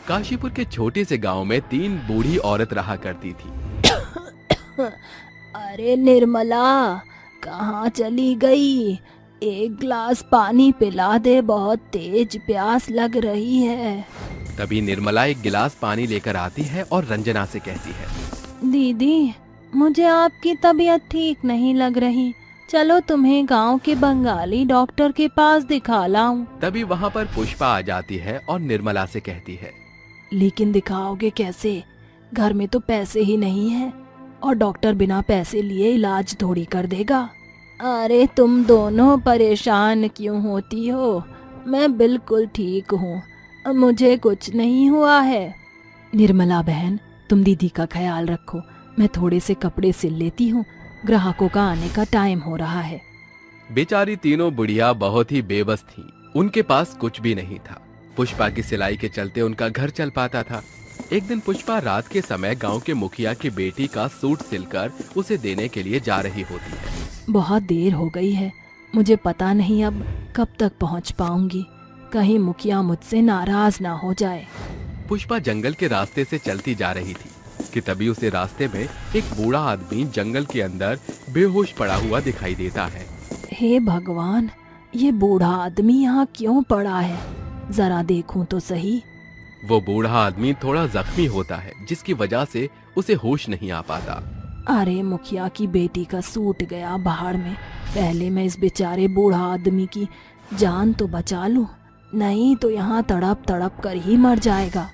काशीपुर के छोटे से गांव में 3 बूढ़ी औरत रहा करती थी। अरे निर्मला, कहाँ चली गई? एक गिलास पानी पिला दे, बहुत तेज प्यास लग रही है। तभी निर्मला एक गिलास पानी लेकर आती है और रंजना से कहती है, दीदी, मुझे आपकी तबीयत ठीक नहीं लग रही, चलो तुम्हें गांव के बंगाली डॉक्टर के पास दिखा लाऊं। तभी वहाँ पर पुष्पा आ जाती है और निर्मला से कहती है, लेकिन दिखाओगे कैसे? घर में तो पैसे ही नहीं है और डॉक्टर बिना पैसे लिए इलाज थोड़ी कर देगा। अरे तुम दोनों परेशान क्यों होती हो? मैं बिल्कुल ठीक हूँ, मुझे कुछ नहीं हुआ है। निर्मला बहन, तुम दीदी का ख्याल रखो, मैं थोड़े से कपड़े सिल लेती हूँ, ग्राहकों का आने का टाइम हो रहा है। बेचारी तीनों बुढ़िया बहुत ही बेबस थीं। उनके पास कुछ भी नहीं था। पुष्पा की सिलाई के चलते उनका घर चल पाता था। एक दिन पुष्पा रात के समय गांव के मुखिया की बेटी का सूट सिलकर उसे देने के लिए जा रही होती है। बहुत देर हो गई है, मुझे पता नहीं अब कब तक पहुंच पाऊंगी, कहीं मुखिया मुझसे नाराज ना हो जाए। पुष्पा जंगल के रास्ते से चलती जा रही थी कि तभी उसे रास्ते में एक बूढ़ा आदमी जंगल के अंदर बेहोश पड़ा हुआ दिखाई देता है। हे भगवान, ये बूढ़ा आदमी यहाँ क्यों पड़ा है? जरा देखूं तो सही। वो बूढ़ा आदमी थोड़ा जख्मी होता है, जिसकी वजह से उसे होश नहीं आ पाता। अरे मुखिया की बेटी का सूट गया भाड़ में, पहले मैं इस बेचारे बूढ़ा आदमी की जान तो बचा लूं, नहीं तो यहाँ तड़प तड़प कर ही मर जाएगा।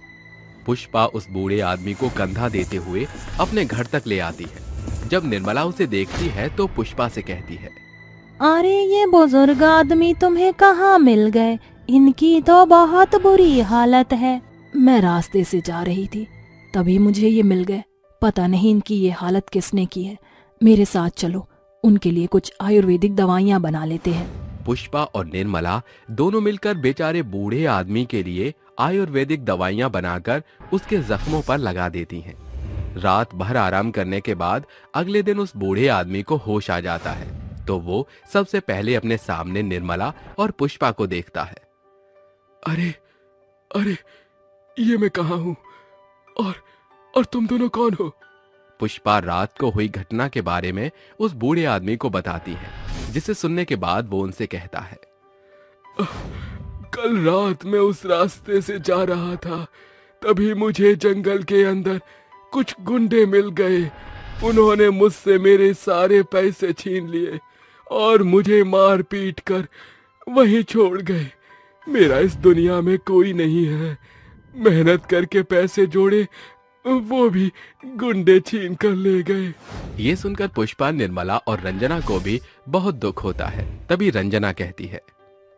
पुष्पा उस बूढ़े आदमी को कंधा देते हुए अपने घर तक ले आती है। जब निर्मला उसे देखती है तो पुष्पा से कहती है, अरे ये बुजुर्ग आदमी तुम्हें कहाँ मिल गए? इनकी तो बहुत बुरी हालत है। मैं रास्ते से जा रही थी, तभी मुझे ये मिल गए। पता नहीं इनकी ये हालत किसने की है। मेरे साथ चलो, उनके लिए कुछ आयुर्वेदिक दवाइयाँ बना लेते हैं। पुष्पा और निर्मला दोनों मिलकर बेचारे बूढ़े आदमी के लिए आयुर्वेदिक दवाइयां बनाकर उसके जख्मों पर लगा देती हैं। रात भर आराम करने के बाद अगले दिन उस बूढ़े आदमी को होश आ जाता है, तो वो सबसे पहले अपने सामने निर्मला और पुष्पा को देखता है। अरे अरे, ये मैं कहाँ हूँ और तुम दोनों कौन हो? पुष्पा रात को हुई घटना के बारे में उस बूढ़े आदमी को बताती है, जिसे सुनने के बाद वो उनसे कहता है, कल रात मैं उस रास्ते से जा रहा था, तभी मुझे जंगल के अंदर कुछ गुंडे मिल गए। उन्होंने मुझसे मेरे सारे पैसे छीन लिए और मुझे मार पीट कर वहीं छोड़ गए। मेरा इस दुनिया में कोई नहीं है। मेहनत करके पैसे जोड़े, वो भी गुंडे छीन कर ले गए। ये सुनकर पुष्पा, निर्मला और रंजना को भी बहुत दुख होता है। तभी रंजना कहती है,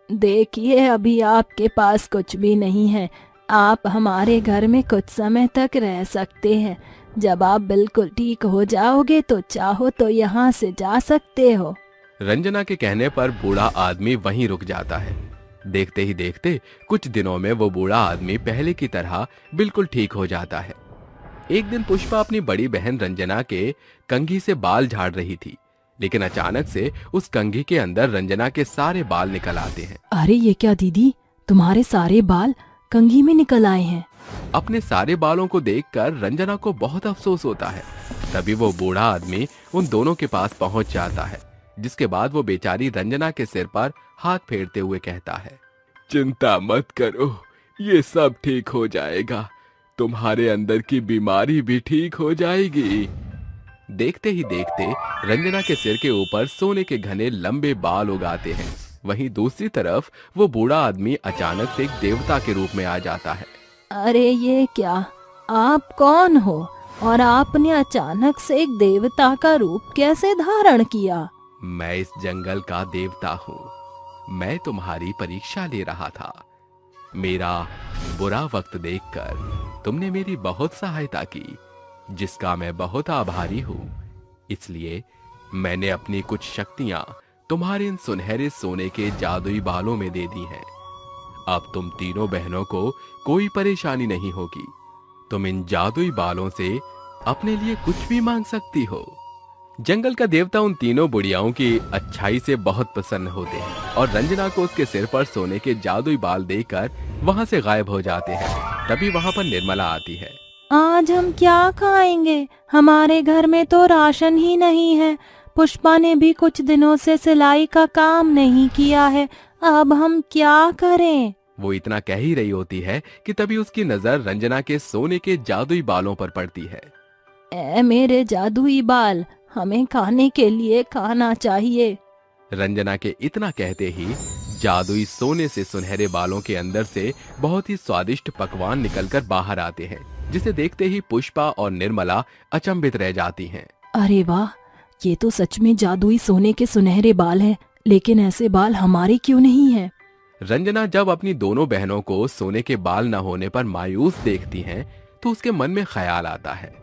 देखिए, अभी आपके पास कुछ भी नहीं है। आप हमारे घर में कुछ समय तक रह सकते हैं। जब आप बिल्कुल ठीक हो जाओगे तो चाहो तो यहाँ से जा सकते हो। रंजना के कहने पर बूढ़ा आदमी वहीं रुक जाता है। देखते ही देखते कुछ दिनों में वो बूढ़ा आदमी पहले की तरह बिल्कुल ठीक हो जाता है। एक दिन पुष्पा अपनी बड़ी बहन रंजना के कंघी से बाल झाड़ रही थी, लेकिन अचानक से उस कंघी के अंदर रंजना के सारे बाल निकल आते हैं। अरे ये क्या दीदी, तुम्हारे सारे बाल कंघी में निकल आए हैं। अपने सारे बालों को देखकर रंजना को बहुत अफसोस होता है। तभी वो बूढ़ा आदमी उन दोनों के पास पहुंच जाता है, जिसके बाद वो बेचारी रंजना के सिर पर हाथ फेरते हुए कहता है, चिंता मत करो, ये सब ठीक हो जाएगा। तुम्हारे अंदर की बीमारी भी ठीक हो जाएगी। देखते ही देखते रंजना के सिर के ऊपर सोने के घने लंबे बाल उगाते हैं। वहीं दूसरी तरफ वो बूढ़ा आदमी अचानक से एक देवता के रूप में आ जाता है। अरे ये क्या, आप कौन हो और आपने अचानक से एक देवता का रूप कैसे धारण किया? मैं इस जंगल का देवता हूँ। मैं तुम्हारी परीक्षा ले रहा था। मेरा बुरा वक्त देखकर तुमने मेरी बहुत सहायता की, जिसका मैं बहुत आभारी हूँ। इसलिए मैंने अपनी कुछ शक्तियां तुम्हारे इन सुनहरे सोने के जादुई बालों में दे दी हैं। अब तुम तीनों बहनों को कोई परेशानी नहीं होगी। तुम इन जादुई बालों से अपने लिए कुछ भी मांग सकती हो। जंगल का देवता उन तीनों बुढ़ियाओं की अच्छाई से बहुत प्रसन्न होते हैं और रंजना को उसके सिर पर सोने के जादुई बाल देकर वहाँ से गायब हो जाते हैं। तभी वहाँ पर निर्मला आती है। आज हम क्या खाएंगे? हमारे घर में तो राशन ही नहीं है। पुष्पा ने भी कुछ दिनों से सिलाई का काम नहीं किया है। अब हम क्या करें? वो इतना कह ही रही होती है कि तभी उसकी नजर रंजना के सोने के जादुई बालों पर पड़ती है। ए मेरे जादुई बाल, हमें खाने के लिए खाना चाहिए। रंजना के इतना कहते ही जादुई सोने से सुनहरे बालों के अंदर से बहुत ही स्वादिष्ट पकवान निकलकर बाहर आते हैं, जिसे देखते ही पुष्पा और निर्मला अचंभित रह जाती हैं। अरे वाह, ये तो सच में जादुई सोने के सुनहरे बाल हैं, लेकिन ऐसे बाल हमारे क्यों नहीं हैं? रंजना जब अपनी दोनों बहनों को सोने के बाल न होने पर मायूस देखती हैं, तो उसके मन में ख्याल आता है।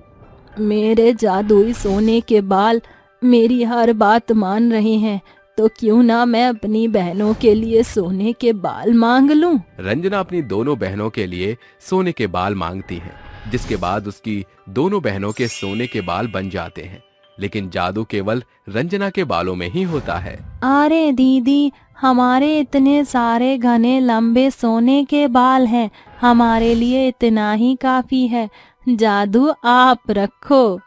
मेरे जादुई सोने के बाल मेरी हर बात मान रहे हैं, तो क्यों ना मैं अपनी बहनों के लिए सोने के बाल मांग लूं? रंजना अपनी दोनों बहनों के लिए सोने के बाल मांगती है, जिसके बाद उसकी दोनों बहनों के सोने के बाल बन जाते हैं। लेकिन जादू केवल रंजना के बालों में ही होता है। अरे दीदी, हमारे इतने सारे घने लंबे सोने के बाल हैं, हमारे लिए इतना ही काफी है। जादू आप रखो।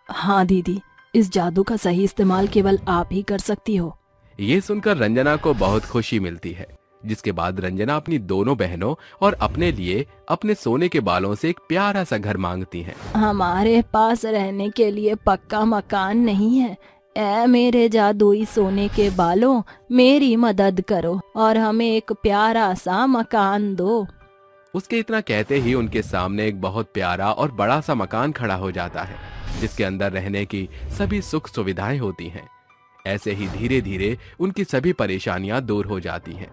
हाँ दीदी, इस जादू का सही इस्तेमाल केवल आप ही कर सकती हो। ये सुनकर रंजना को बहुत खुशी मिलती है, जिसके बाद रंजना अपनी दोनों बहनों और अपने लिए अपने सोने के बालों से एक प्यारा सा घर मांगती हैं। हमारे पास रहने के लिए पक्का मकान नहीं है। ऐ मेरे जादुई सोने के बालों, मेरी मदद करो और हमें एक प्यारा सा मकान दो। उसके इतना कहते ही उनके सामने एक बहुत प्यारा और बड़ा सा मकान खड़ा हो जाता है, जिसके अंदर रहने की सभी सुख सुविधाएं होती हैं। ऐसे ही धीरे धीरे उनकी सभी परेशानियां दूर हो जाती हैं।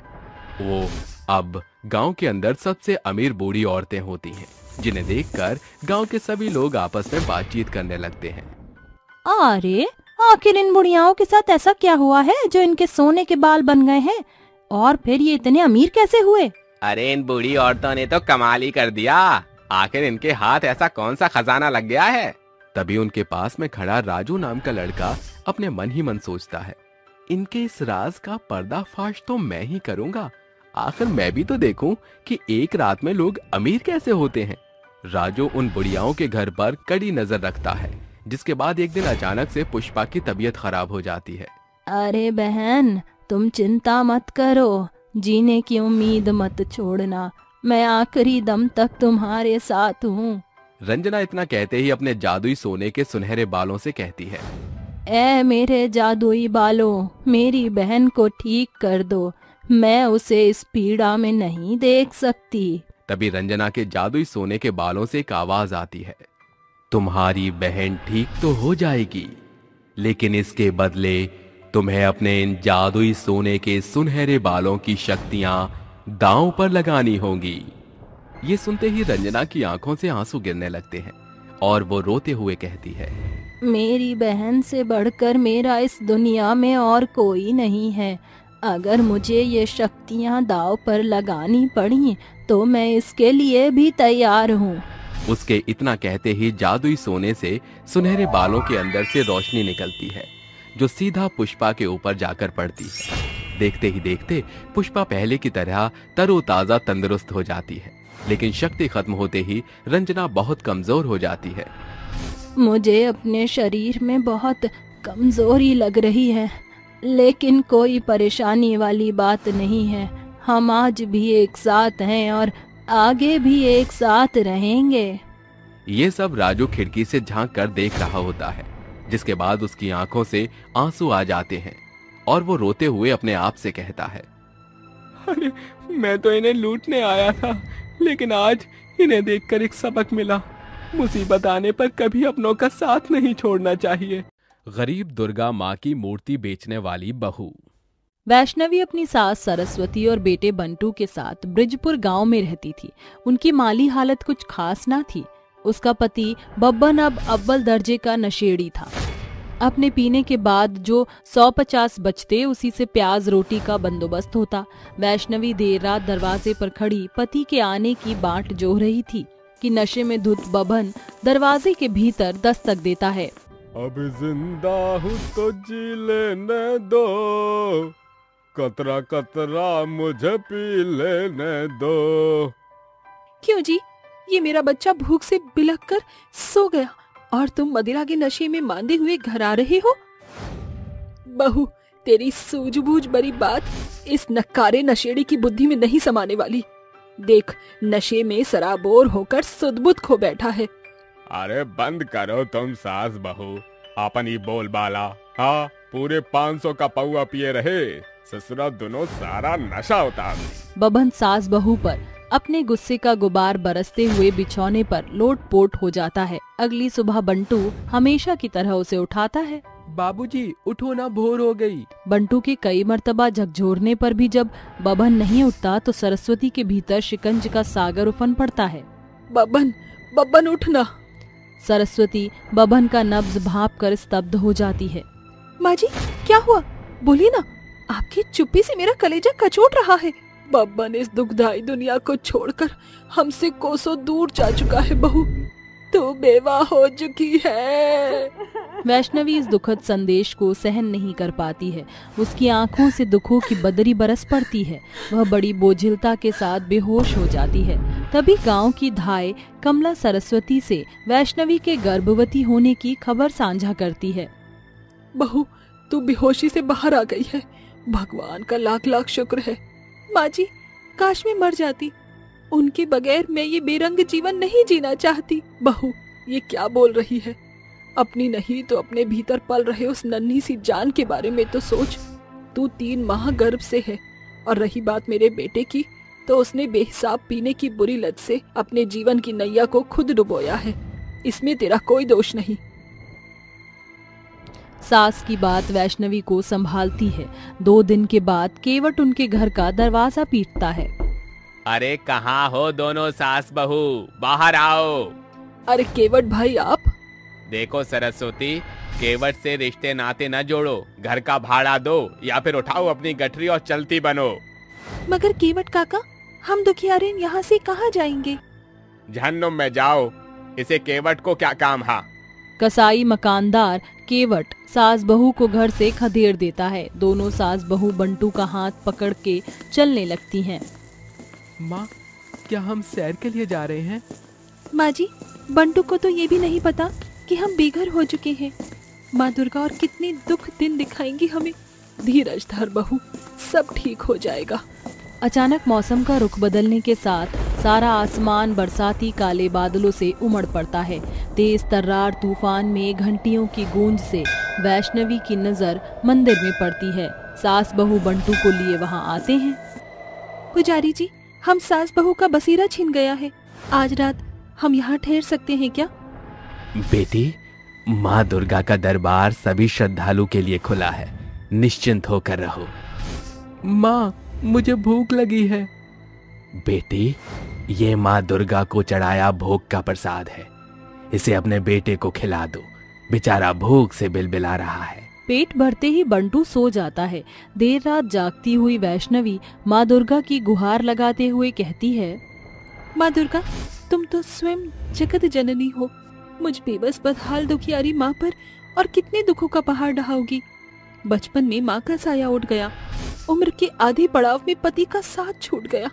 वो अब गांव के अंदर सबसे अमीर बूढ़ी औरतें होती हैं, जिन्हें देखकर गांव के सभी लोग आपस में बातचीत करने लगते हैं। अरे आखिर इन बुढ़ियाओं के साथ ऐसा क्या हुआ है जो इनके सोने के बाल बन गए हैं, और फिर ये इतने अमीर कैसे हुए? अरे इन बूढ़ी औरतों ने तो कमाल ही कर दिया। आखिर इनके हाथ ऐसा कौन सा खजाना लग गया है? तभी उनके पास में खड़ा राजू नाम का लड़का अपने मन ही मन सोचता है, इनके इस राज का पर्दाफाश तो मैं ही करूंगा। आखिर मैं भी तो देखूं कि एक रात में लोग अमीर कैसे होते हैं। राजू उन बुढ़ियाओं के घर पर कड़ी नजर रखता है, जिसके बाद एक दिन अचानक से पुष्पा की तबीयत खराब हो जाती है। अरे बहन, तुम चिंता मत करो, जीने की उम्मीद मत छोड़ना, मैं आखिरी दम तक तुम्हारे साथ हूँ। रंजना इतना कहते ही अपने जादुई सोने के सुनहरे बालों से कहती है, ऐ मेरे जादुई बालों, मेरी बहन को ठीक कर दो, मैं उसे इस पीड़ा में नहीं देख सकती। तभी रंजना के जादुई सोने के बालों से एक आवाज आती है, तुम्हारी बहन ठीक तो हो जाएगी, लेकिन इसके बदले तुम्हें अपने इन जादुई सोने के सुनहरे बालों की शक्तियां दांव पर लगानी होंगी। ये सुनते ही रंजना की आंखों से आंसू गिरने लगते हैं और वो रोते हुए कहती है, मेरी बहन से बढ़कर मेरा इस दुनिया में और कोई नहीं है। अगर मुझे ये शक्तियां दांव पर लगानी पड़ी तो मैं इसके लिए भी तैयार हूँ। उसके इतना कहते ही जादुई सोने से सुनहरे बालों के अंदर से रोशनी निकलती है, जो सीधा पुष्पा के ऊपर जाकर पड़ती है। देखते ही देखते पुष्पा पहले की तरह तरोताजा तंदुरुस्त हो जाती है, लेकिन शक्ति खत्म होते ही रंजना बहुत कमजोर हो जाती है। मुझे अपने शरीर में बहुत कमजोरी लग रही है, लेकिन कोई परेशानी वाली बात नहीं है। हम आज भी एक साथ हैं और आगे भी एक साथ रहेंगे। ये सब राजू खिड़की से झांक कर देख रहा होता है, जिसके बाद उसकी आंखों से आंसू आ जाते हैं और वो रोते हुए अपने आप से कहता है, अरे मैं तो इन्हें लूटने आया था, लेकिन आज इन्हें देखकर एक सबक मिला, मुसीबत आने पर कभी अपनों का साथ नहीं छोड़ना चाहिए। गरीब दुर्गा माँ की मूर्ति बेचने वाली बहू। वैष्णवी अपनी सास सरस्वती और बेटे बंटू के साथ ब्रिजपुर गांव में रहती थी। उनकी माली हालत कुछ खास ना थी। उसका पति बब्बन अब अव्वल दर्जे का नशेड़ी था। अपने पीने के बाद जो 150 बचते उसी से प्याज रोटी का बंदोबस्त होता। वैष्णवी देर रात दरवाजे पर खड़ी पति के आने की बाट जोह रही थी कि नशे में धुत बब्बन दरवाजे के भीतर दस्तक देता है। अभी जिंदा हूँ तो जी लेने दो, कतरा कतरा मुझे पी लेने दो। क्यों जी, ये मेरा बच्चा भूख से बिलख कर सो गया और तुम मदिरा के नशे में मांदे हुए घर आ रहे हो। बहू, तेरी सूझबूझ भरी बात इस नक्कारे नशेड़ी की बुद्धि में नहीं समाने वाली। देख, नशे में सराबोर होकर सुध-बुध खो बैठा है। अरे बंद करो तुम सास बहू अपन ही बोल बाला। हाँ, पूरे 500 का पौआ पिए रहे, ससुरा दोनों सारा नशा उतार। बबन सास बहू पर अपने गुस्से का गुबार बरसते हुए बिछौने पर लोट-पोट हो जाता है। अगली सुबह बंटू हमेशा की तरह उसे उठाता है। बाबूजी उठो ना, भोर हो गई। बंटू के कई मर्तबा झकझोरने पर भी जब बबन नहीं उठता तो सरस्वती के भीतर शिकंज का सागर उफन पड़ता है। बबन, बबन उठना। सरस्वती बबन का नब्ज भांप कर स्तब्ध हो जाती है। माँ जी, क्या हुआ? बोलिए ना, आपकी चुप्पी से मेरा कलेजा कचोट रहा है। बब्बन इस दुखदाई दुनिया को छोड़कर हमसे कोसों दूर जा चुका है। बहू, तू बेवा हो चुकी है। वैष्णवी इस दुखद संदेश को सहन नहीं कर पाती है। उसकी आंखों से दुखों की बदरी बरस पड़ती है। वह बड़ी बोझिलता के साथ बेहोश हो जाती है। तभी गांव की धाय कमला सरस्वती से वैष्णवी के गर्भवती होने की खबर साझा करती है। बहू, तू बेहोशी से बाहर आ गई है। भगवान का लाख लाख शुक्र है। माँ जी, काश मैं मर जाती। उनके बगैर मैं ये बेरंग जीवन नहीं जीना चाहती। बहू, ये क्या बोल रही है? अपनी नहीं तो अपने भीतर पल रहे उस नन्ही सी जान के बारे में तो सोच। तू 3 माह गर्भ से है, और रही बात मेरे बेटे की, तो उसने बेहिसाब पीने की बुरी लत से अपने जीवन की नैया को खुद डुबोया है। इसमें तेरा कोई दोष नहीं। सास की बात वैष्णवी को संभालती है। 2 दिन के बाद केवट उनके घर का दरवाजा पीटता है। अरे कहाँ हो दोनों सास बहू, बाहर आओ। अरे केवट भाई, आप देखो सरस्वती, केवट से रिश्ते नाते न जोड़ो, घर का भाड़ा दो या फिर उठाओ अपनी गठरी और चलती बनो। मगर केवट काका, हम दुखियारे यहाँ से कहाँ जाएंगे? जहन्नुम में जाओ, इसे केवट को क्या काम है? कसाई मकानदार केवट सास बहू को घर से खदेड़ देता है। दोनों सास बहू बंटू का हाथ पकड़ के चलने लगती हैं। माँ, क्या हम सैर के लिए जा रहे हैं? माँ जी, बंटू को तो ये भी नहीं पता कि हम बेघर हो चुके हैं। माँ दुर्गा और कितने दुख दिन दिखाएंगी हमें। धीरज धर बहू, सब ठीक हो जाएगा। अचानक मौसम का रुख बदलने के साथ सारा आसमान बरसाती काले बादलों से उमड़ पड़ता है। तेज तर्रार तूफान में घंटियों की गूंज से वैष्णवी की नजर मंदिर में पड़ती है। सास बहू बंटू को लिए वहां आते हैं। पुजारी जी, हम सास बहू का बसेरा छिन गया है। आज रात हम यहाँ ठहर सकते हैं क्या? बेटी, माँ दुर्गा का दरबार सभी श्रद्धालु के लिए खुला है, निश्चिंत होकर रहो। माँ, मुझे भूख लगी है। बेटी, ये माँ दुर्गा को चढ़ाया भोग का प्रसाद है, इसे अपने बेटे को खिला दो, बेचारा भूख से बिलबिला रहा है। पेट भरते ही बंटू सो जाता है। देर रात जागती हुई वैष्णवी माँ दुर्गा की गुहार लगाते हुए कहती है, माँ दुर्गा, तुम तो स्वयं जगत जननी हो। मुझ बेबस बदहाल दुखियारी माँ पर और कितने दुखों का पहाड़ ढहाओगी। बचपन में माँ का साया उठ गया, उम्र के आधे पड़ाव में पति का साथ छूट गया,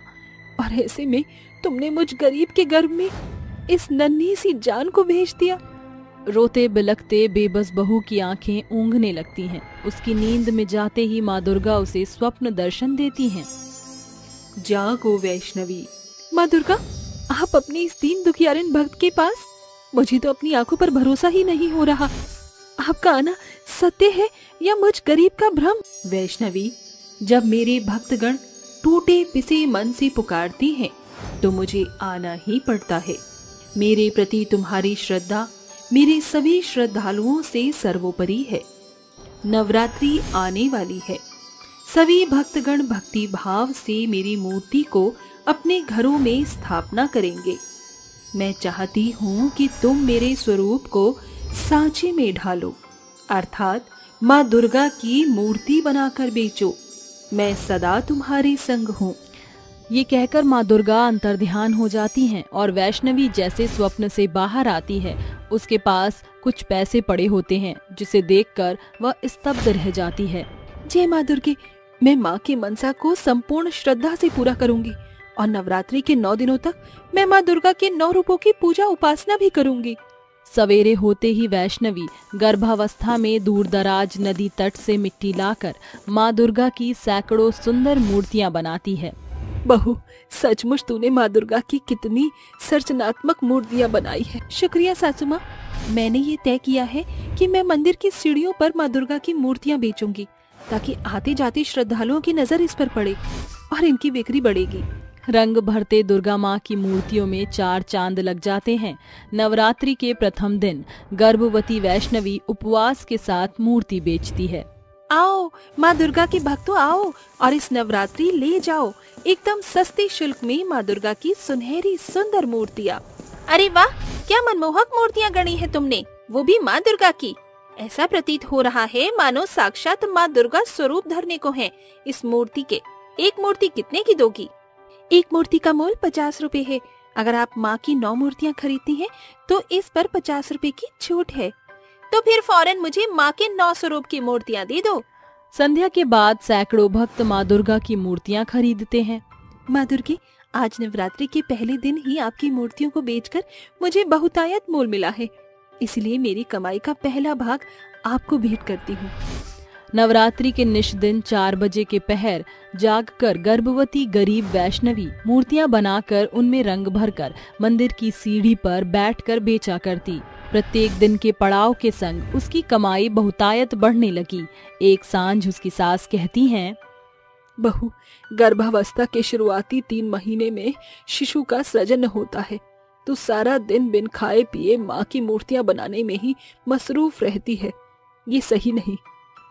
और ऐसे में तुमने मुझ गरीब के गर्भ में इस नन्ही सी जान को भेज दिया। रोते बिलखते बेबस बहू की आंखें ऊँघने लगती हैं। उसकी नींद में जाते ही माँ दुर्गा उसे स्वप्न दर्शन देती हैं। जागो वैष्णवी। माँ दुर्गा, आप अपनी इस दीन दुखियारिन भक्त के पास? मुझे तो अपनी आंखों पर भरोसा ही नहीं हो रहा। आपका आना सत्य है या मुझ गरीब का भ्रम? वैष्णवी, जब मेरे भक्तगण टूटे पिसे मन से पुकारती हैं, तो मुझे आना ही पड़ता है। मेरे प्रति तुम्हारी श्रद्धा मेरे सभी श्रद्धालुओं से सर्वोपरि है। नवरात्रि आने वाली है। सभी भक्तगण भक्ति भाव से मेरी मूर्ति को अपने घरों में स्थापना करेंगे। मैं चाहती हूँ कि तुम मेरे स्वरूप को सांचे में ढालो, अर्थात माँ दुर्गा की मूर्ति बनाकर बेचो। मैं सदा तुम्हारे संग हूँ। ये कहकर माँ दुर्गा अंतर्ध्यान हो जाती हैं और वैष्णवी जैसे स्वप्न से बाहर आती है उसके पास कुछ पैसे पड़े होते हैं, जिसे देखकर वह स्तब्ध रह जाती है। जय माँ दुर्गे, मैं माँ की मनसा को संपूर्ण श्रद्धा से पूरा करूंगी और नवरात्रि के 9 दिनों तक मैं माँ दुर्गा के 9 रूपों की पूजा उपासना भी करूंगी। सवेरे होते ही वैष्णवी गर्भावस्था में दूर दराज नदी तट से मिट्टी लाकर माँ दुर्गा की सैकड़ों सुंदर मूर्तियां बनाती है। बहू, सचमुच तूने माँ दुर्गा की कितनी सर्जनात्मक मूर्तियां बनाई है। शुक्रिया सासू माँ। मैंने ये तय किया है कि मैं मंदिर की सीढ़ियों पर माँ दुर्गा की मूर्तियां बेचूंगी ताकि आते जाते श्रद्धालुओं की नजर इस पर पड़े और इनकी बिक्री बढ़ेगी। रंग भरते दुर्गा माँ की मूर्तियों में 4 चांद लग जाते हैं। नवरात्रि के प्रथम दिन गर्भवती वैष्णवी उपवास के साथ मूर्ति बेचती है। आओ माँ दुर्गा के भक्तों, आओ और इस नवरात्रि ले जाओ एकदम सस्ते शुल्क में माँ दुर्गा की सुनहरी सुंदर मूर्तियाँ। अरे वाह, क्या मनमोहक मूर्तियाँ गढ़ी है तुमने, वो भी माँ दुर्गा की। ऐसा प्रतीत हो रहा है मानो साक्षात माँ दुर्गा स्वरूप धरने को है इस मूर्ति के। एक मूर्ति कितने की दोगी? एक मूर्ति का मूल्य 50 रुपए है। अगर आप माँ की 9 मूर्तियाँ खरीदती हैं तो इस पर 50 रुपए की छूट है। तो फिर फौरन मुझे माँ के 9 स्वरूप की मूर्तियाँ दे दो। संध्या के बाद सैकड़ों भक्त माँ दुर्गा की मूर्तियाँ खरीदते हैं। माँ दुर्गे, आज नवरात्रि के पहले दिन ही आपकी मूर्तियों को बेचकर मुझे बहुतायत मोल मिला है, इसलिए मेरी कमाई का पहला भाग आपको भेंट करती हूँ। नवरात्रि के निश दिन 4 बजे के पहर जागकर गर्भवती गरीब वैष्णवी मूर्तियां बनाकर उनमें रंग भरकर मंदिर की सीढ़ी पर बैठकर बेचा करती। प्रत्येक दिन के पड़ाव के संग उसकी कमाई बहुतायत बढ़ने लगी। एक सांझ उसकी सास कहती हैं, बहू, गर्भावस्था के शुरुआती 3 महीने में शिशु का सृजन होता है। तू सारा दिन बिन खाए पिए माँ की मूर्तियाँ बनाने में ही मसरूफ रहती है। ये सही नहीं।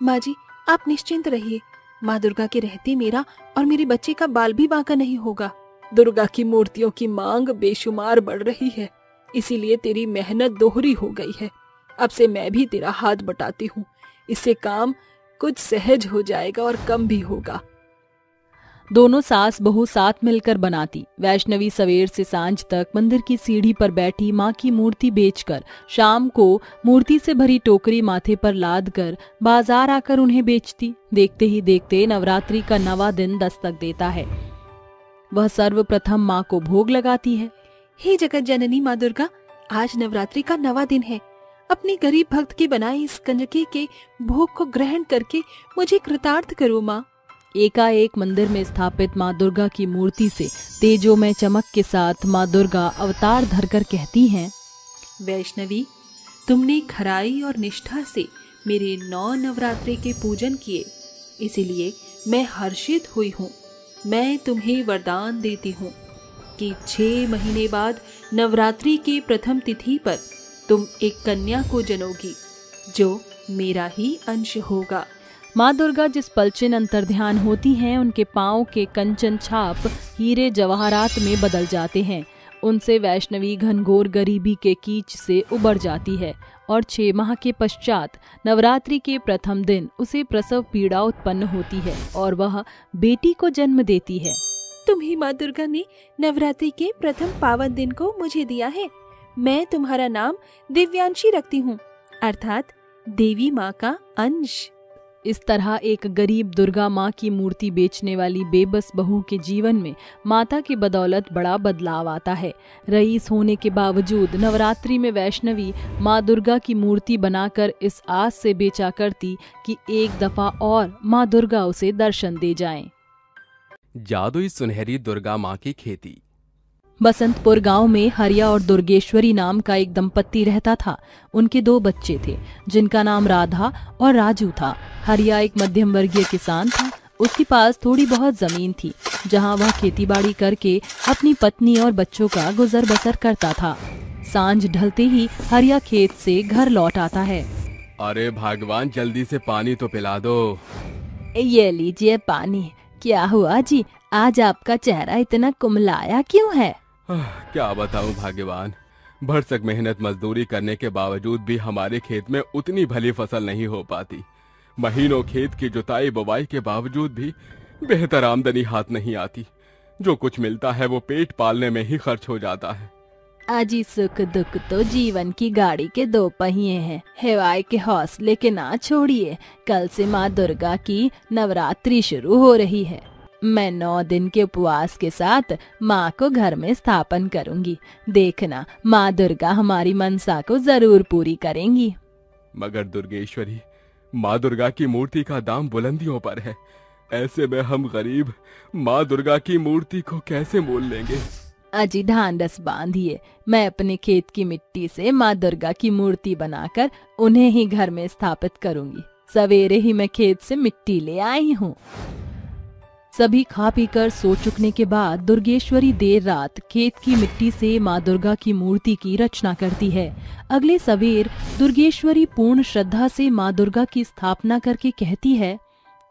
माँ जी, आप निश्चिंत रहिए। माँ दुर्गा के रहते मेरा और मेरे बच्चे का बाल भी बांका नहीं होगा। दुर्गा की मूर्तियों की मांग बेशुमार बढ़ रही है, इसीलिए तेरी मेहनत दोहरी हो गई है। अब से मैं भी तेरा हाथ बटाती हूँ। इससे काम कुछ सहज हो जाएगा और कम भी होगा। दोनों सास बहू साथ मिलकर बनाती। वैष्णवी सवेर से सांझ तक मंदिर की सीढ़ी पर बैठी माँ की मूर्ति बेचकर शाम को मूर्ति से भरी टोकरी माथे पर लाद कर बाजार आकर उन्हें बेचती। देखते ही देखते नवरात्रि का 9वां दिन दस्तक देता है। वह सर्वप्रथम माँ को भोग लगाती है। हे जगत जननी माँ दुर्गा, आज नवरात्रि का 9वां दिन है। अपनी गरीब भक्त के बनाए इस कंजके के भोग को ग्रहण करके मुझे कृतार्थ करो माँ। एकाएक मंदिर में स्थापित माँ दुर्गा की मूर्ति से तेजोमय चमक के साथ माँ दुर्गा अवतार धरकर कहती हैं, वैष्णवी, तुमने खराई और निष्ठा से मेरे 9 नवरात्रि के पूजन किए, इसीलिए मैं हर्षित हुई हूँ। मैं तुम्हें वरदान देती हूँ कि 6 महीने बाद नवरात्रि के प्रथम तिथि पर तुम एक कन्या को जनोगी, जो मेरा ही अंश होगा। माँ दुर्गा जिस पलचिन अंतर्ध्यान होती हैं, उनके पाँव के कंचन छाप हीरे जवाहरात में बदल जाते हैं। उनसे वैष्णवी घनघोर गरीबी के कीच से उबर जाती है और 6 माह के पश्चात नवरात्रि के प्रथम दिन उसे प्रसव पीड़ा उत्पन्न होती है और वह बेटी को जन्म देती है। तुम्ही माँ दुर्गा ने नवरात्रि के प्रथम पावन दिन को मुझे दिया है। मैं तुम्हारा नाम दिव्यांशी रखती हूँ, अर्थात देवी माँ का अंश। इस तरह एक गरीब दुर्गा माँ की मूर्ति बेचने वाली बेबस बहू के जीवन में माता की बदौलत बड़ा बदलाव आता है। रईस होने के बावजूद नवरात्रि में वैष्णवी माँ दुर्गा की मूर्ति बनाकर इस आस से बेचा करती कि एक दफा और माँ दुर्गा उसे दर्शन दे जाएं। जादुई सुनहरी दुर्गा माँ की खेती। बसंतपुर गांव में हरिया और दुर्गेश्वरी नाम का एक दंपत्ति रहता था। उनके 2 बच्चे थे, जिनका नाम राधा और राजू था। हरिया एक मध्यम वर्गीय किसान था। उसके पास थोड़ी बहुत जमीन थी, जहां वह खेतीबाड़ी करके अपनी पत्नी और बच्चों का गुजर बसर करता था। सांझ ढलते ही हरिया खेत से घर लौट आता है। अरे भगवान, जल्दी से पानी तो पिला दो। ये लीजिए पानी। क्या हुआ जी, आज आपका चेहरा इतना कुमलाया क्यों है? क्या बताऊं भगवान, भरसक मेहनत मजदूरी करने के बावजूद भी हमारे खेत में उतनी भली फसल नहीं हो पाती। महीनों खेत की जुताई बुवाई के बावजूद भी बेहतर आमदनी हाथ नहीं आती। जो कुछ मिलता है वो पेट पालने में ही खर्च हो जाता है। अजी सुख दुख तो जीवन की गाड़ी के दो पहिए हैं, हवाए के हौसले के ना छोड़िए। कल से माँ दुर्गा की नवरात्रि शुरू हो रही है। मैं 9 दिन के उपवास के साथ माँ को घर में स्थापन करूंगी। देखना माँ दुर्गा हमारी मनसा को जरूर पूरी करेंगी। मगर दुर्गेश्वरी, माँ दुर्गा की मूर्ति का दाम बुलंदियों पर है। ऐसे में हम गरीब माँ दुर्गा की मूर्ति को कैसे मोल लेंगे? अजी ढांढस बांधिए, मैं अपने खेत की मिट्टी से माँ दुर्गा की मूर्ति बनाकर उन्हें ही घर में स्थापित करूंगी। सवेरे ही मैं खेत से मिट्टी ले आई हूँ। सभी खा पीकर सो चुकने के बाद दुर्गेश्वरी देर रात खेत की मिट्टी से माँ दुर्गा की मूर्ति की रचना करती है। अगले सवेर दुर्गेश्वरी पूर्ण श्रद्धा से माँ दुर्गा की स्थापना करके कहती है,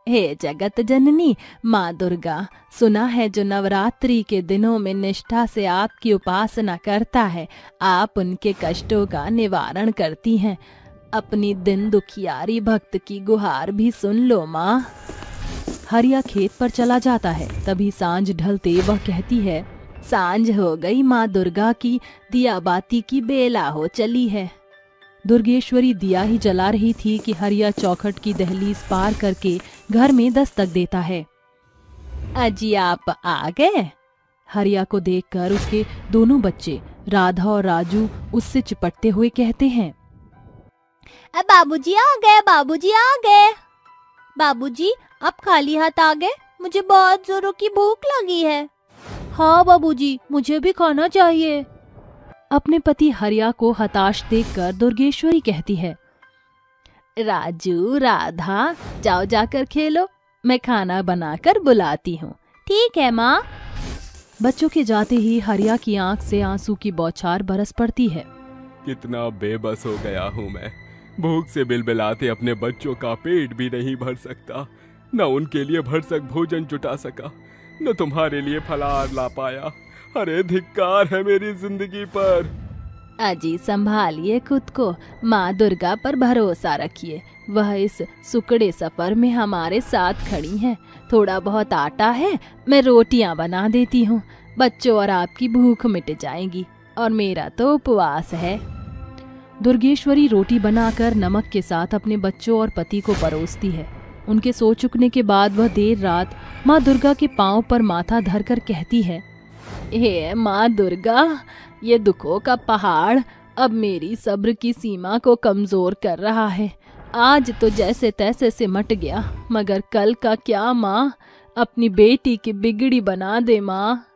हे जगत जननी माँ दुर्गा, सुना है जो नवरात्रि के दिनों में निष्ठा से आपकी उपासना करता है, आप उनके कष्टों का निवारण करती हैं। अपनी दिन दुखियारी भक्त की गुहार भी सुन लो माँ। हरिया खेत पर चला जाता है। तभी सांझ ढलते वह कहती है, सांझ हो गई माँ दुर्गा की, दिया बाती की बेला हो चली है। दुर्गेश्वरी दिया ही जला रही थी कि हरिया चौखट की दहलीज पार करके घर में दस्तक देता है। अजी आप आ गए? हरिया को देखकर उसके दोनों बच्चे राधा और राजू उससे चिपटते हुए कहते हैं, बाबूजी आ गए, बाबूजी आ गए। बाबूजी आप खाली हाथ आ गए? मुझे बहुत जोरों की भूख लगी है। हाँ बाबूजी, मुझे भी खाना चाहिए। अपने पति हरिया को हताश देखकर दुर्गेश्वरी कहती है, राजू राधा जाओ जाकर खेलो, मैं खाना बनाकर बुलाती हूँ। ठीक है माँ। बच्चों के जाते ही हरिया की आंख से आंसू की बौछार बरस पड़ती है। कितना बेबस हो गया हूँ मैं। भूख से बिलबिलाते अपने बच्चों का पेट भी नहीं भर सकता, न उनके लिए भरसक भोजन जुटा सका, न तुम्हारे लिए फलाहार ला पाया। अरे धिक्कार है मेरी जिंदगी पर। अजी संभालिए खुद को, माँ दुर्गा पर भरोसा रखिए, वह इस सुकड़े सफर में हमारे साथ खड़ी हैं। थोड़ा बहुत आटा है, मैं रोटियां बना देती हूँ, बच्चों और आपकी भूख मिट जाएगी, और मेरा तो उपवास है। दुर्गेश्वरी रोटी बनाकर नमक के साथ अपने बच्चों और पति को परोसती है। उनके सो चुकने के बाद वह देर रात माँ दुर्गा के पांव पर माथा धरकर कहती है, हे माँ दुर्गा, ये दुखों का पहाड़ अब मेरी सब्र की सीमा को कमजोर कर रहा है। आज तो जैसे तैसे सिमट गया, मगर कल का क्या माँ, अपनी बेटी की बिगड़ी बना दे माँ।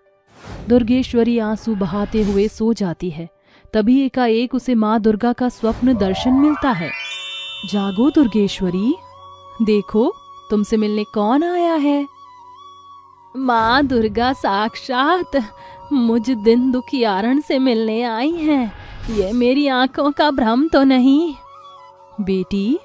दुर्गेश्वरी आंसू बहाते हुए सो जाती है। तभी एकाएक उसे माँ दुर्गा का स्वप्न दर्शन मिलता है। जागो दुर्गेश्वरी, देखो तुमसे मिलने कौन आया है। माँ दुर्गा साक्षात मुझ दिन दुखियारण से मिलने आई हैं। ये मेरी आंखों का भ्रम तो नहीं। बेटी,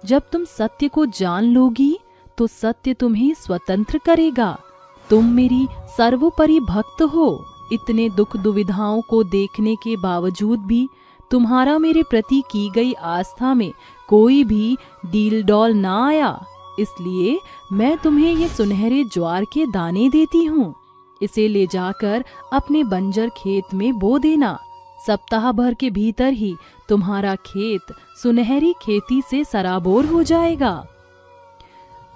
जब तुम सत्य को जान लोगी तो सत्य तुम्हें स्वतंत्र करेगा। तुम मेरी सर्वोपरि भक्त हो। इतने दुख दुविधाओं को देखने के बावजूद भी तुम्हारा मेरे प्रति की गई आस्था में कोई भी डील डॉल ना आया, इसलिए मैं तुम्हें ये सुनहरे ज्वार के दाने देती हूँ। इसे ले जाकर अपने बंजर खेत में बो देना। सप्ताह भर के भीतर ही तुम्हारा खेत सुनहरी खेती से सराबोर हो जाएगा।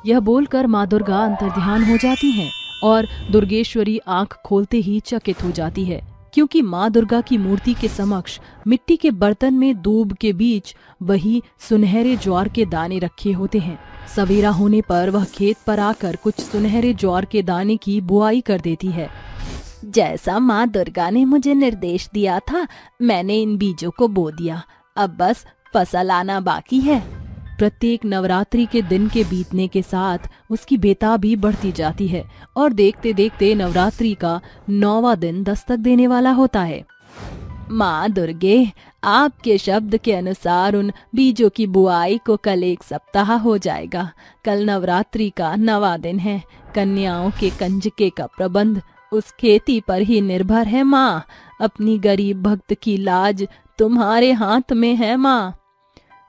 यह बोलकर माँ दुर्गा अंतर्ध्यान हो जाती हैं और दुर्गेश्वरी आंख खोलते ही चकित हो जाती है, क्योंकि माँ दुर्गा की मूर्ति के समक्ष मिट्टी के बर्तन में दूब के बीच वही सुनहरे ज्वार के दाने रखे होते हैं। सवेरा होने पर वह खेत पर आकर कुछ सुनहरे ज्वार के दाने की बुआई कर देती है। जैसा माँ दुर्गा ने मुझे निर्देश दिया था, मैंने इन बीजों को बो दिया। अब बस फसल आना बाकी है। प्रत्येक नवरात्रि के दिन के बीतने के साथ उसकी बेताबी बढ़ती जाती है और देखते देखते नवरात्रि का 9वां दिन दस्तक देने वाला होता है। माँ दुर्गे, आपके शब्द के अनुसार उन बीजों की बुआई को कल 1 सप्ताह हो जाएगा। कल नवरात्रि का 9वां दिन है। कन्याओं के कंजके का प्रबंध उस खेती पर ही निर्भर है माँ। अपनी गरीब भक्त की लाज तुम्हारे हाथ में है माँ।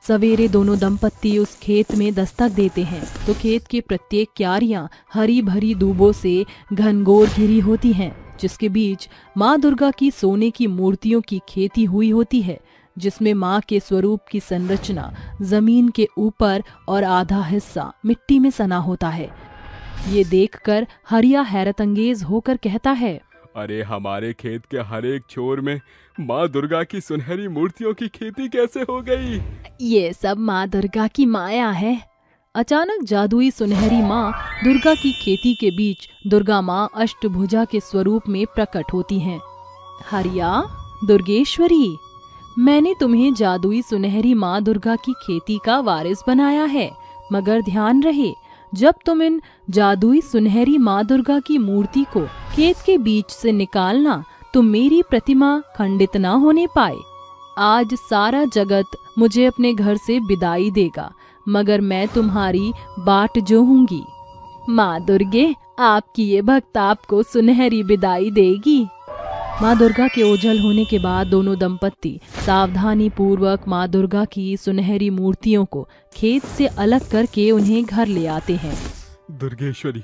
सवेरे दोनों दंपत्ति उस खेत में दस्तक देते हैं तो खेत की प्रत्येक क्यारियां हरी भरी दूबों से घनघोर घिरी होती हैं, जिसके बीच माँ दुर्गा की सोने की मूर्तियों की खेती हुई होती है, जिसमें माँ के स्वरूप की संरचना जमीन के ऊपर और आधा हिस्सा मिट्टी में सना होता है। ये देखकर हरिया हैरत अंगेज होकर कहता है, अरे हमारे खेत के हर एक छोर में माँ दुर्गा की सुनहरी मूर्तियों की खेती कैसे हो गई? ये सब माँ दुर्गा की माया है। अचानक जादुई सुनहरी माँ दुर्गा की खेती के बीच दुर्गा माँ अष्टभुजा के स्वरूप में प्रकट होती हैं। हरिया, दुर्गेश्वरी, मैंने तुम्हें जादुई सुनहरी माँ दुर्गा की खेती का वारिस बनाया है, मगर ध्यान रहे जब तुम इन जादुई सुनहरी माँ दुर्गा की मूर्ति को खेत के बीच से निकालना तो मेरी प्रतिमा खंडित न होने पाए। आज सारा जगत मुझे अपने घर से विदाई देगा, मगर मैं तुम्हारी बाट जोहूंगी। माँ दुर्गे, आपकी ये भक्त आपको सुनहरी विदाई देगी। माँ दुर्गा के ओझल होने के बाद दोनों दंपत्ति सावधानी पूर्वक माँ दुर्गा की सुनहरी मूर्तियों को खेत से अलग करके उन्हें घर ले आते हैं। दुर्गेश्वरी,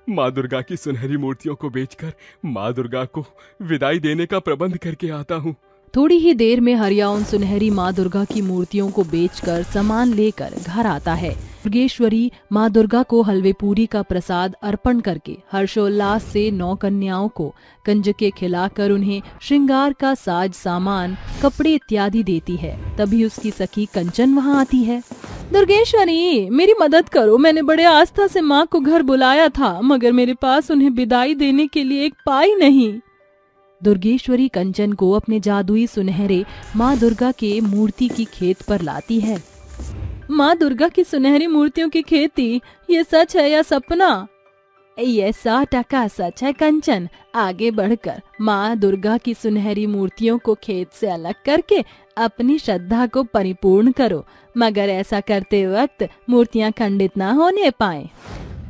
माँ दुर्गा की सुनहरी मूर्तियों को बेचकर माँ दुर्गा को विदाई देने का प्रबंध करके आता हूँ। थोड़ी ही देर में हरिया उन सुनहरी माँ दुर्गा की मूर्तियों को बेचकर सामान लेकर घर आता है। दुर्गेश्वरी माँ दुर्गा को हलवे पूरी का प्रसाद अर्पण करके हर्षोल्लास से 9 कन्याओं को कंजके खिलाकर उन्हें श्रृंगार का साज सामान, कपड़े इत्यादि देती है। तभी उसकी सखी कंचन वहाँ आती है। दुर्गेश्वरी, मेरी मदद करो, मैंने बड़े आस्था से माँ को घर बुलाया था, मगर मेरे पास उन्हें विदाई देने के लिए एक पाई नहीं। दुर्गेश्वरी कंचन को अपने जादुई सुनहरे माँ दुर्गा के मूर्ति की खेत पर लाती है। माँ दुर्गा की सुनहरी मूर्तियों की खेती, ये सच है या सपना? ये 100% सच है कंचन। आगे बढ़कर माँ दुर्गा की सुनहरी मूर्तियों को खेत से अलग करके अपनी श्रद्धा को परिपूर्ण करो, मगर ऐसा करते वक्त मूर्तियाँ खंडित न होने पाए।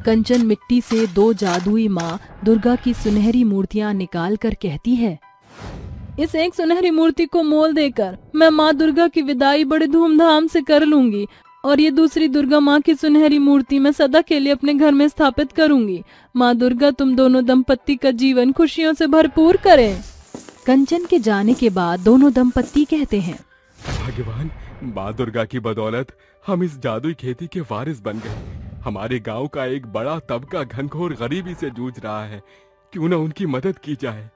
कंचन मिट्टी से 2 जादुई माँ दुर्गा की सुनहरी मूर्तियाँ निकाल कर कहती है, इस एक सुनहरी मूर्ति को मोल देकर मैं माँ दुर्गा की विदाई बड़े धूमधाम से कर लूंगी, और ये दूसरी दुर्गा माँ की सुनहरी मूर्ति मैं सदा के लिए अपने घर में स्थापित करूंगी। माँ दुर्गा तुम दोनों दंपत्ति का जीवन खुशियों से भरपूर करे। कंचन के जाने के बाद दोनों दंपत्ति कहते हैं, भगवान, माँ दुर्गा की बदौलत हम इस जादुई खेती के वारिस बन गए। हमारे गांव का एक बड़ा तबका घनघोर गरीबी से जूझ रहा है, क्यों न उनकी मदद की जाए।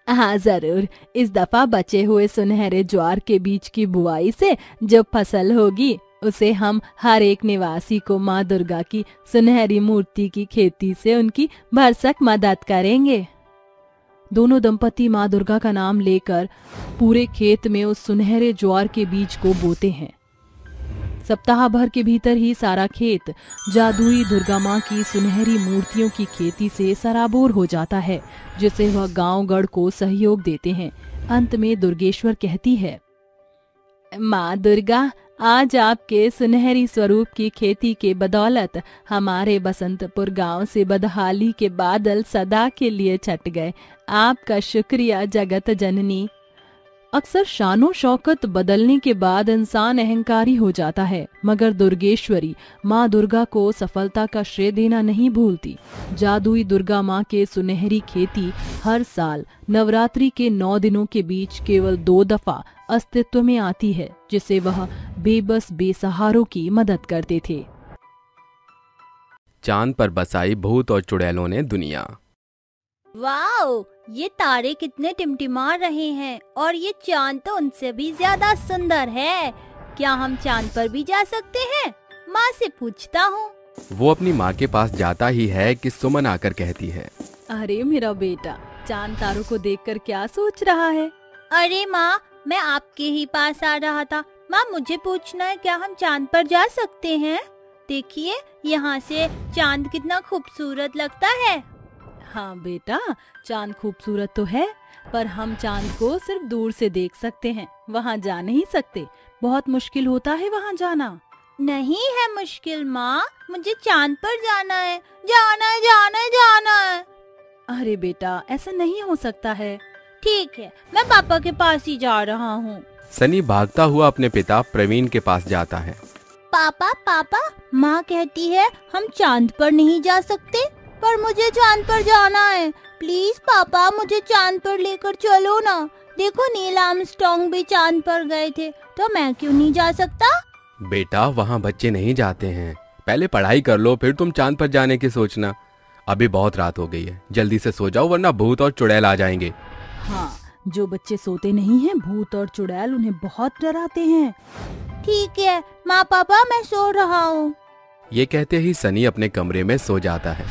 हाँ जरूर, इस दफा बचे हुए सुनहरे ज्वार के बीज की बुआई से जो फसल होगी उसे हम हर एक निवासी को माँ दुर्गा की सुनहरी मूर्ति की खेती से उनकी भरसक मदद करेंगे। दोनों दंपति माँ दुर्गा का नाम लेकर पूरे खेत में उस सुनहरे ज्वार के बीज को बोते हैं। सप्ताह भर के भीतर ही सारा खेत जादुई दुर्गा माँ की सुनहरी मूर्तियों की खेती से सराबोर हो जाता है, जिसे वह गांव गढ़ को सहयोग देते हैं। अंत में दुर्गेश्वर कहती है, माँ दुर्गा, आज आपके सुनहरी स्वरूप की खेती के बदौलत हमारे बसंतपुर गांव से बदहाली के बादल सदा के लिए छट गए। आपका शुक्रिया जगत जननी। अक्सर शानो शौकत बदलने के बाद इंसान अहंकारी हो जाता है, मगर दुर्गेश्वरी माँ दुर्गा को सफलता का श्रेय देना नहीं भूलती। जादुई दुर्गा माँ के सुनहरी खेती हर साल नवरात्रि के 9 दिनों के बीच केवल 2 दफा अस्तित्व में आती है, जिसे वह बेबस बेसहारों की मदद करते थे। चांद पर बसाई भूत और चुड़ैलों ने दुनिया। वाओ, ये तारे कितने टिमटिमा रहे हैं और ये चांद तो उनसे भी ज्यादा सुंदर है। क्या हम चांद पर भी जा सकते हैं? माँ से पूछता हूँ। वो अपनी माँ के पास जाता ही है कि सुमन आकर कहती है, अरे मेरा बेटा, चांद तारों को देखकर क्या सोच रहा है? अरे माँ, मैं आपके ही पास आ रहा था। माँ, मुझे पूछना है, क्या हम चांद पर जा सकते हैं? देखिए, यहाँ से चांद कितना खूबसूरत लगता है। हाँ बेटा, चांद खूबसूरत तो है, पर हम चांद को सिर्फ दूर से देख सकते हैं, वहाँ जा नहीं सकते। बहुत मुश्किल होता है वहाँ जाना। नहीं है मुश्किल माँ, मुझे चांद पर जाना है, जाना है, जाना है, जाना है। अरे बेटा, ऐसा नहीं हो सकता है। ठीक है, मैं पापा के पास ही जा रहा हूँ। सनी भागता हुआ अपने पिता प्रवीण के पास जाता है। पापा पापा, माँ कहती है हम चांद पर नहीं जा सकते, पर मुझे चांद पर जाना है। प्लीज पापा, मुझे चांद पर लेकर चलो ना। देखो नील आर्मस्ट्रांग भी चांद पर गए थे, तो मैं क्यों नहीं जा सकता? बेटा, वहाँ बच्चे नहीं जाते हैं। पहले पढ़ाई कर लो, फिर तुम चांद पर जाने की सोचना। अभी बहुत रात हो गई है, जल्दी से सो जाओ वरना भूत और चुड़ैल आ जाएंगे। हाँ, जो बच्चे सोते नहीं हैं, भूत और चुड़ैल उन्हें बहुत डराते हैं। ठीक है माँ पापा, मैं सो रहा हूँ। ये कहते ही सनी अपने कमरे में सो जाता है।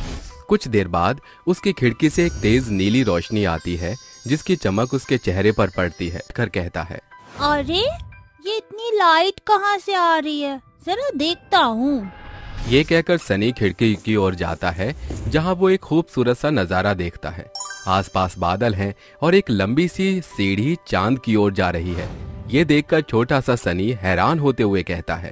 कुछ देर बाद उसकी खिड़की से एक तेज नीली रोशनी आती है, जिसकी चमक उसके चेहरे पर पड़ती है। कर कहता है, अरे ये इतनी लाइट कहाँ से आ रही है, जरा देखता हूँ। ये कहकर सनी खिड़की की ओर जाता है, जहाँ वो एक खूबसूरत सा नजारा देखता है। आसपास बादल हैं और एक लंबी सी सीढ़ी चांद की ओर जा रही है। ये देखकर छोटा सा सनी हैरान होते हुए कहता है,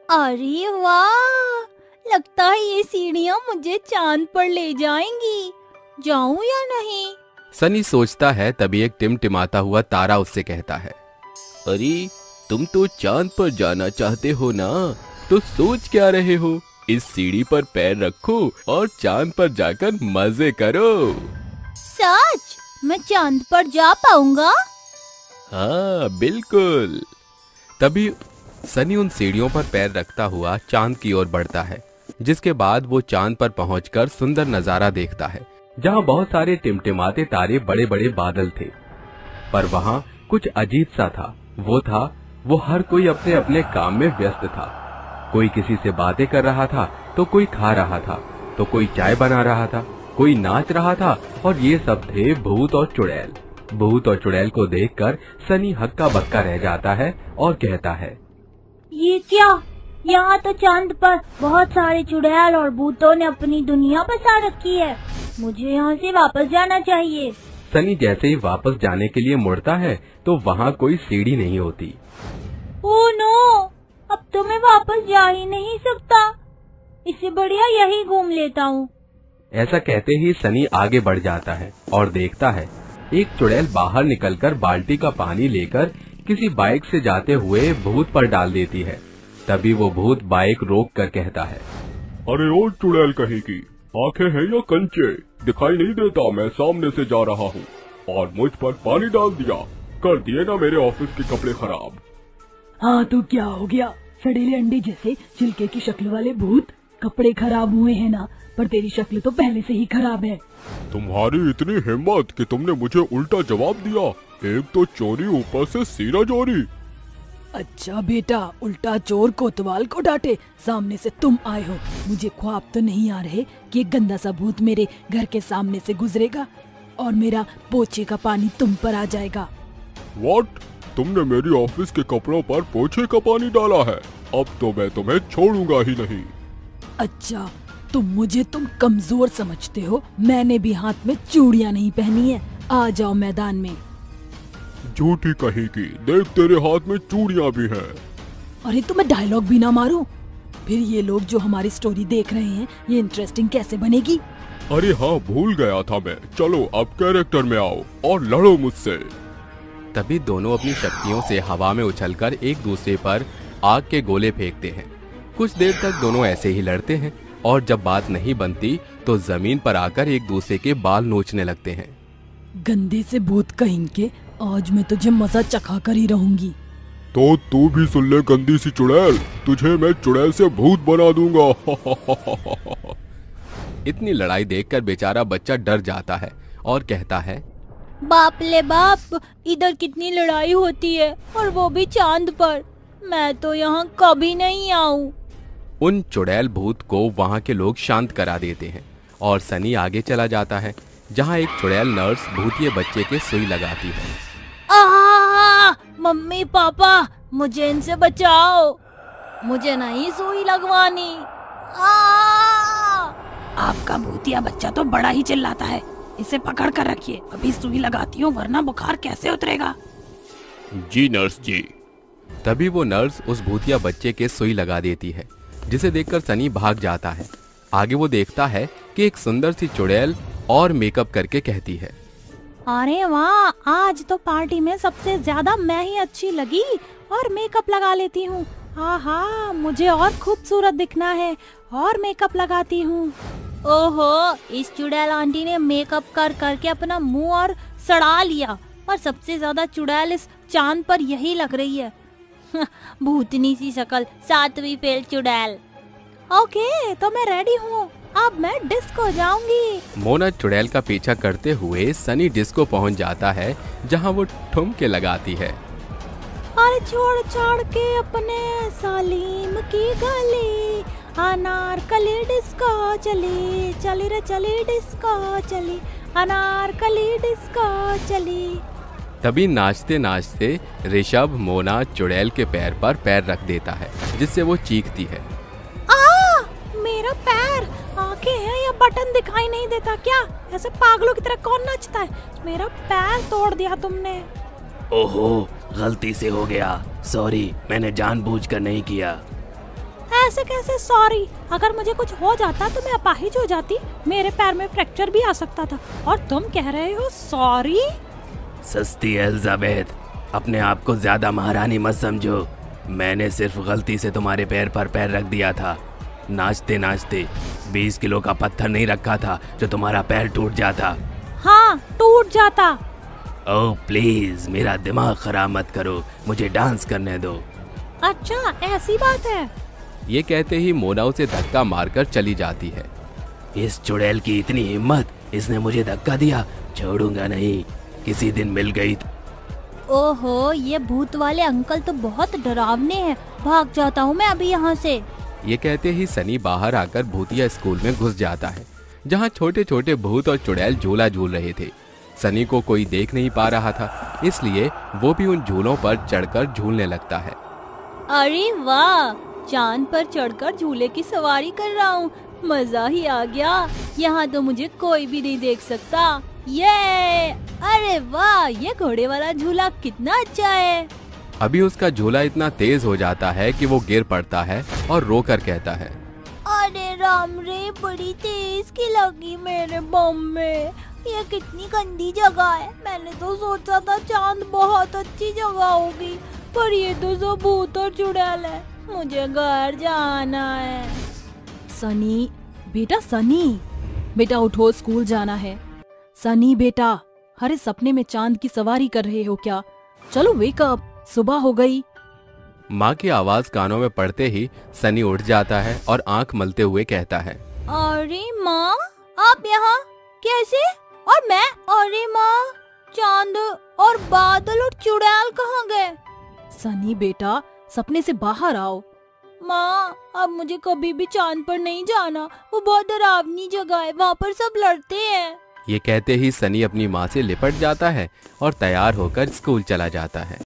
अरे वाह, लगता है ये सीढ़ियाँ मुझे चांद पर ले जाएंगी। जाऊँ या नहीं? सनी सोचता है, तभी एक टिमटिमाता हुआ तारा उससे कहता है, अरे तुम तो चांद पर जाना चाहते हो ना, तो सोच क्या रहे हो? इस सीढ़ी पर पैर रखो और चांद पर जाकर मजे करो। सच? मैं चांद पर जा पाऊंगा? हाँ बिल्कुल। तभी सनी उन सीढ़ियों पर पैर रखता हुआ चांद की ओर बढ़ता है, जिसके बाद वो चांद पर पहुंचकर सुंदर नजारा देखता है, जहाँ बहुत सारे टिमटिमाते तारे, बड़े बड़े बादल थे। पर वहाँ कुछ अजीब सा था। वो हर कोई अपने अपने काम में व्यस्त था। कोई किसी से बातें कर रहा था, तो कोई खा रहा था, तो कोई चाय बना रहा था, कोई नाच रहा था, और ये सब थे भूत और चुड़ैल। भूत और चुड़ैल को देखकर सनी हक्का बक्का रह जाता है और कहता है, ये क्या? यहाँ तो चांद पर बहुत सारे चुड़ैल और भूतों ने अपनी दुनिया बसा रखी है। मुझे यहाँ से वापस जाना चाहिए। सनी जैसे ही वापस जाने के लिए मुड़ता है, तो वहाँ कोई सीढ़ी नहीं होती। ओह नो, अब तो मैं वापस जा ही नहीं सकता। इससे बढ़िया यही घूम लेता हूँ। ऐसा कहते ही सनी आगे बढ़ जाता है और देखता है एक चुड़ैल बाहर निकलकर बाल्टी का पानी लेकर किसी बाइक से जाते हुए भूत पर डाल देती है। तभी वो भूत बाइक रोक कर कहता है, अरे ओ चुड़ैल कहेगी, आंखें हैं या कंचे? दिखाई नहीं देता? मैं सामने से जा रहा हूँ और मुझ पर पानी डाल दिया। कर दिए ना मेरे ऑफिस के कपड़े खराब। हाँ तो क्या हो गया? सड़ेले अंडे जैसे छिलके की शक्ल वाले भूत, कपड़े खराब हुए हैं ना, पर तेरी शक्ल तो पहले से ही खराब है। तुम्हारी इतनी हिम्मत कि तुमने मुझे उल्टा जवाब दिया। एक तो चोरी, ऊपर से सीना चोरी। अच्छा बेटा, उल्टा चोर कोतवाल को डांटे, सामने से तुम आए हो। मुझे ख्वाब तो नहीं आ रहे कि एक गंदा सा भूत मेरे घर के सामने से गुजरेगा और मेरा पोछे का पानी तुम पर आ जाएगा। व्हाट? तुमने मेरी ऑफिस के कपड़ों पर पोछे का पानी डाला है? अब तो मैं तुम्हें छोड़ूंगा ही नहीं। अच्छा, तुम कमजोर समझते हो? मैंने भी हाथ में चूड़ियाँ नहीं पहनी है। आ जाओ मैदान में। झूठी कहेगी, देख तेरे हाथ में चूड़ियाँ भी हैं। अरे तो मैं डायलॉग भी ना मारूं? फिर ये लोग जो हमारी स्टोरी देख रहे हैं, ये इंटरेस्टिंग कैसे बनेगी? अरे हाँ, भूल गया था मैं। चलो अब कैरेक्टर में आओ और लड़ो मुझसे। तभी दोनों अपनी शक्तियों से हवा में उछलकर एक दूसरे पर आग के गोले फेंकते हैं। कुछ देर तक दोनों ऐसे ही लड़ते हैं और जब बात नहीं बनती तो जमीन पर आकर एक दूसरे के बाल नोचने लगते हैं। गंदे से भूत कहीं के, आज मैं तुझे मजा चखा कर ही रहूंगी। तो तू भी सुन ले गंदी सी चुड़ैल, तुझे मैं चुड़ैल से भूत बना दूंगा। इतनी लड़ाई देखकर बेचारा बच्चा डर जाता है और कहता है, बाप ले बाप, इधर कितनी लड़ाई होती है और वो भी चांद पर। मैं तो यहाँ कभी नहीं आऊँ। उन चुड़ैल भूत को वहाँ के लोग शांत करा देते हैं और सनी आगे चला जाता है, जहाँ एक चुड़ैल नर्स भूतिए बच्चे के सुई लगाती है। मम्मी पापा, मुझे इनसे बचाओ, मुझे नहीं सुई लगवानी। आपका भूतिया बच्चा तो बड़ा ही चिल्लाता है, इसे पकड़ कर रखिए, अभी सुई लगाती हूँ वरना बुखार कैसे उतरेगा। जी नर्स जी। तभी वो नर्स उस भूतिया बच्चे के सुई लगा देती है, जिसे देखकर सनी भाग जाता है। आगे वो देखता है कि एक सुंदर सी चुड़ैल और मेकअप करके कहती है, अरे वाह, आज तो पार्टी में सबसे ज्यादा मैं ही अच्छी लगी और मेकअप लगा लेती हूँ। आहा, मुझे और खूबसूरत दिखना है और मेकअप लगाती हूँ। ओहो, इस चुड़ैल आंटी ने मेकअप कर करके अपना मुंह और सड़ा लिया। पर सबसे ज्यादा चुड़ैल इस चांद पर यही लग रही है। भूतनी सी शक्ल, 7वीं फेल चुड़ैल। ओके, तो मैं रेडी हूँ, अब मैं डिस्को जाऊंगी। मोना चुड़ैल का पीछा करते हुए सनी डिस्को पहुंच जाता है, जहां वो ठुमके लगाती है। अरे छोड़ छोड़ के अपने सलीम की गली, अनारकली डिस्को चली, चली रे चली डिस्को चली, अनारकली डिस्को चली। तभी नाचते नाचते ऋषभ मोना चुड़ैल के पैर पर पैर रख देता है, जिससे वो चीखती है। मेरा पैर, आंखें हैं या बटन दिखाई नहीं देता क्या? ऐसे पागलों की तरह कौन नाचता है? मेरा पैर तोड़ दिया तुमने। ओहो, गलती से हो गया, सॉरी, मैंने जानबूझकर नहीं किया। ऐसे कैसे सॉरी? अगर मुझे कुछ हो जाता तो मैं अपाहिज हो जाती, मेरे पैर में फ्रैक्चर भी आ सकता था और तुम कह रहे हो सॉरी? सस्ती एलिजाबेथ, अपने आप को ज्यादा महारानी मत समझो। मैंने सिर्फ गलती से तुम्हारे पैर पर पैर रख दिया था। नाचते नाचते 20 किलो का पत्थर नहीं रखा था जो तुम्हारा पैर टूट जाता। हाँ, टूट जाता। ओह प्लीज, मेरा दिमाग खराब मत करो, मुझे डांस करने दो। अच्छा, ऐसी बात है। ये कहते ही मोना उसे धक्का मारकर चली जाती है। इस चुड़ैल की इतनी हिम्मत, इसने मुझे धक्का दिया, छोड़ूंगा नहीं, किसी दिन मिल गई। ओहो, ये भूत वाले अंकल तो बहुत डरावने हैं। भाग जाता हूँ मैं अभी यहाँ से। ये कहते ही सनी बाहर आकर भूतिया स्कूल में घुस जाता है, जहाँ छोटे छोटे भूत और चुड़ैल झूला झूल रहे थे। सनी को कोई देख नहीं पा रहा था, इसलिए वो भी उन झूलों पर चढ़कर झूलने लगता है। अरे वाह, चांद पर चढ़कर झूले की सवारी कर रहा हूँ, मजा ही आ गया। यहाँ तो मुझे कोई भी नहीं देख सकता। ये अरे वाह, ये घोड़े वाला झूला कितना अच्छा है। अभी उसका झूला इतना तेज हो जाता है कि वो गिर पड़ता है और रोकर कहता है, अरे राम रे, बड़ी तेज की लगी मेरे बम में। ये कितनी गंदी जगह है। मैंने तो सोचा था चांद बहुत अच्छी जगह होगी, पर ये तो सब भूत और चुड़ैल है। मुझे घर जाना है। सनी बेटा, सनी बेटा उठो, स्कूल जाना है। सनी बेटा, अरे सपने में चांद की सवारी कर रहे हो क्या? चलो वेक अप, सुबह हो गई। माँ की आवाज कानों में पड़ते ही सनी उठ जाता है और आंख मलते हुए कहता है, अरे माँ, आप यहाँ कैसे? और मैं? अरे माँ, चांद और बादल और चुड़ैल कहाँ गए? सनी बेटा, सपने से बाहर आओ। माँ, अब मुझे कभी भी चांद पर नहीं जाना। वो बहुत डरावनी जगह है, वहाँ पर सब लड़ते हैं। ये कहते ही सनी अपनी माँ से लिपट जाता है और तैयार होकर स्कूल चला जाता है।